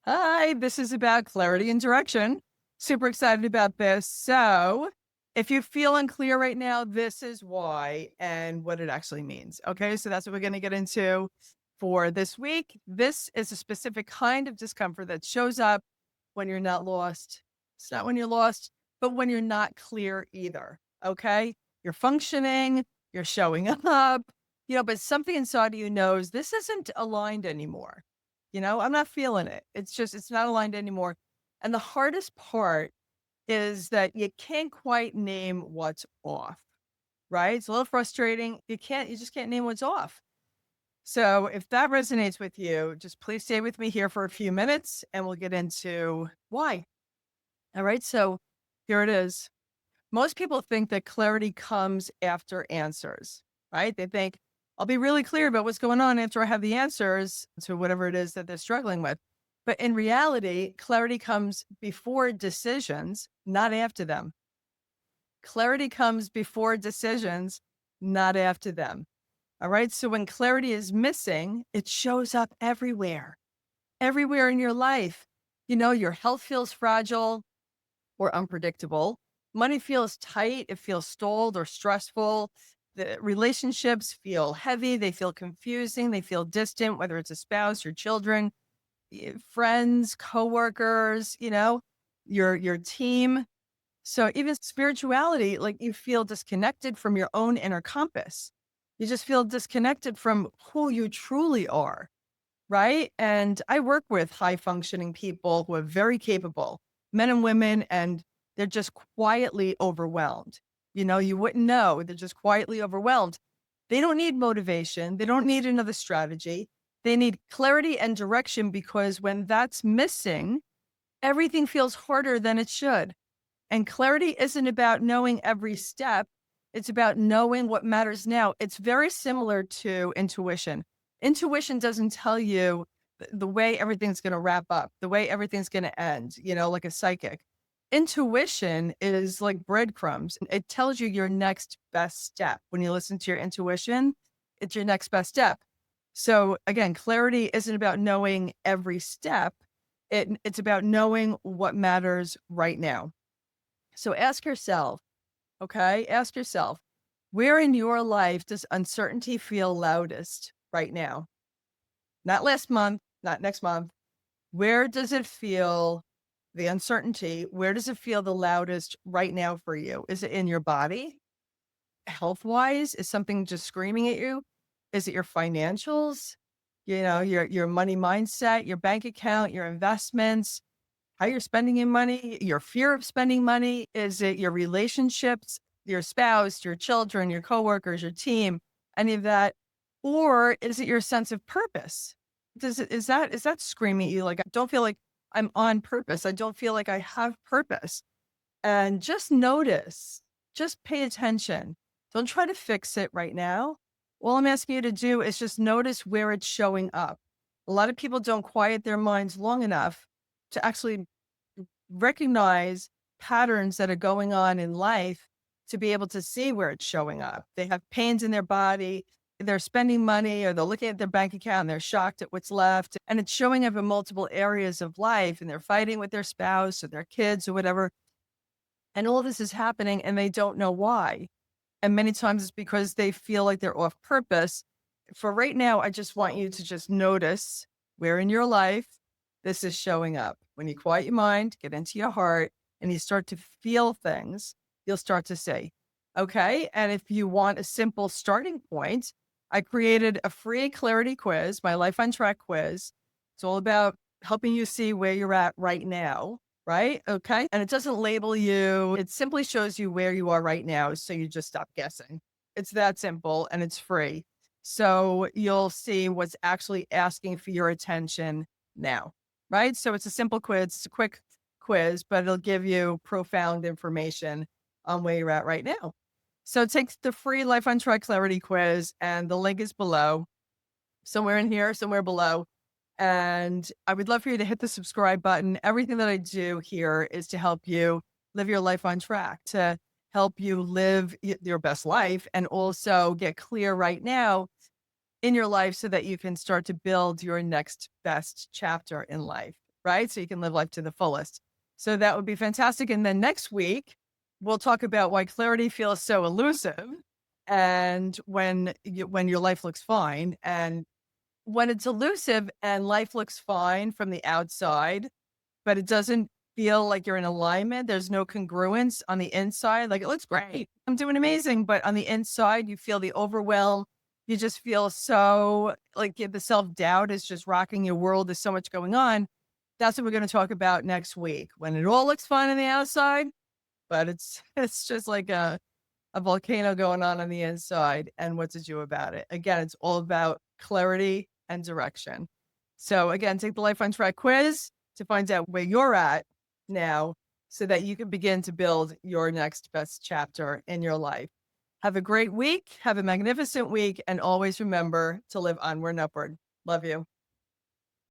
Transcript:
Hi, this is about clarity and direction. Super excited about this. So, if you feel unclear right now, this is why and what it actually means. Okay, so that's what we're going to get into for this week. This is a specific kind of discomfort that shows up when you're not lost. It's not when you're lost, but when you're not clear either. Okay, you're functioning, you're showing up, but something inside of you knows this isn't aligned anymore. I'm not feeling it. It's not aligned anymore. And the hardest part is that you can't quite name what's off, right? It's a little frustrating. You just can't name what's off. So if that resonates with you, just please stay with me here for a few minutes and we'll get into why. All right. So here it is. Most people think that clarity comes after answers, right? They think, I'll be really clear about what's going on after I have the answers to whatever it is that they're struggling with. But in reality, clarity comes before decisions, not after them. Clarity comes before decisions, not after them. All right. So when clarity is missing, it shows up everywhere in your life. Your health feels fragile or unpredictable. Money feels tight, it feels stalled or stressful. The relationships feel heavy, they feel confusing, they feel distant, whether it's a spouse, your children, friends, coworkers, your team. So even spirituality, like you feel disconnected from your own inner compass. You just feel disconnected from who you truly are, right? And I work with high functioning people who are very capable, men and women, and they're just quietly overwhelmed. You wouldn't know. They're just quietly overwhelmed. They don't need motivation. They don't need another strategy. They need clarity and direction because when that's missing, everything feels harder than it should. And clarity isn't about knowing every step. It's about knowing what matters now. It's very similar to intuition. Intuition doesn't tell you the way everything's going to wrap up, the way everything's going to end, like a psychic. Intuition is like breadcrumbs. It tells you your next best step. When you listen to your intuition, it's your next best step. So again, clarity isn't about knowing every step. It's about knowing what matters right now. So ask yourself, okay? Ask yourself, where in your life does uncertainty feel loudest right now? Not last month, not next month. Where does it feel the uncertainty? Where does it feel the loudest right now for you? Is it in your body? Health wise? Is something just screaming at you? Is it your financials? Your money mindset, your bank account, your investments, how you're spending your money, your fear of spending money? Is it your relationships, your spouse, your children, your coworkers, your team, any of that? Or is it your sense of purpose? Is that screaming at you like I don't feel like I'm on purpose? I don't feel like I have purpose. And just notice, just pay attention. Don't try to fix it right now. All I'm asking you to do is just notice where it's showing up. A lot of people don't quiet their minds long enough to actually recognize patterns that are going on in life to be able to see where it's showing up. They have pains in their body, they're spending money, or they're looking at their bank account and they're shocked at what's left. And it's showing up in multiple areas of life, and they're fighting with their spouse or their kids or whatever. And all this is happening and they don't know why. And many times it's because they feel like they're off purpose. For right now, I just want you to just notice where in your life this is showing up. When you quiet your mind, get into your heart, and you start to feel things, you'll start to say, okay. And if you want a simple starting point, I created a free clarity quiz, my Life on Track quiz. It's all about helping you see where you're at right now. Right. Okay. And it doesn't label you. It simply shows you where you are right now. So you just stop guessing. It's that simple and it's free. So you'll see what's actually asking for your attention now. Right. So it's a simple quiz. It's a quick quiz, but it'll give you profound information on where you're at right now. So take the free Life on Track Clarity quiz, and the link is below, somewhere in here, somewhere below. And I would love for you to hit the subscribe button. Everything that I do here is to help you live your life on track, to help you live your best life, and also get clear right now in your life so that you can start to build your next best chapter in life. right? So you can live life to the fullest. So that would be fantastic. And then next week, we'll talk about why clarity feels so elusive and when your life looks fine. And when it's elusive and life looks fine from the outside, but it doesn't feel like you're in alignment, there's no congruence on the inside. Like, it looks great, I'm doing amazing, but on the inside, you feel the overwhelm. You just feel so like the self-doubt is just rocking your world. There's so much going on. That's what we're gonna talk about next week. When it all looks fine on the outside, but it's it's just like a volcano going on the inside, and what to do about it. Again, it's all about clarity and direction. So again, take the Life on Track quiz to find out where you're at now so that you can begin to build your next best chapter in your life. Have a great week. Have a magnificent week. And always remember to live onward and upward. Love you.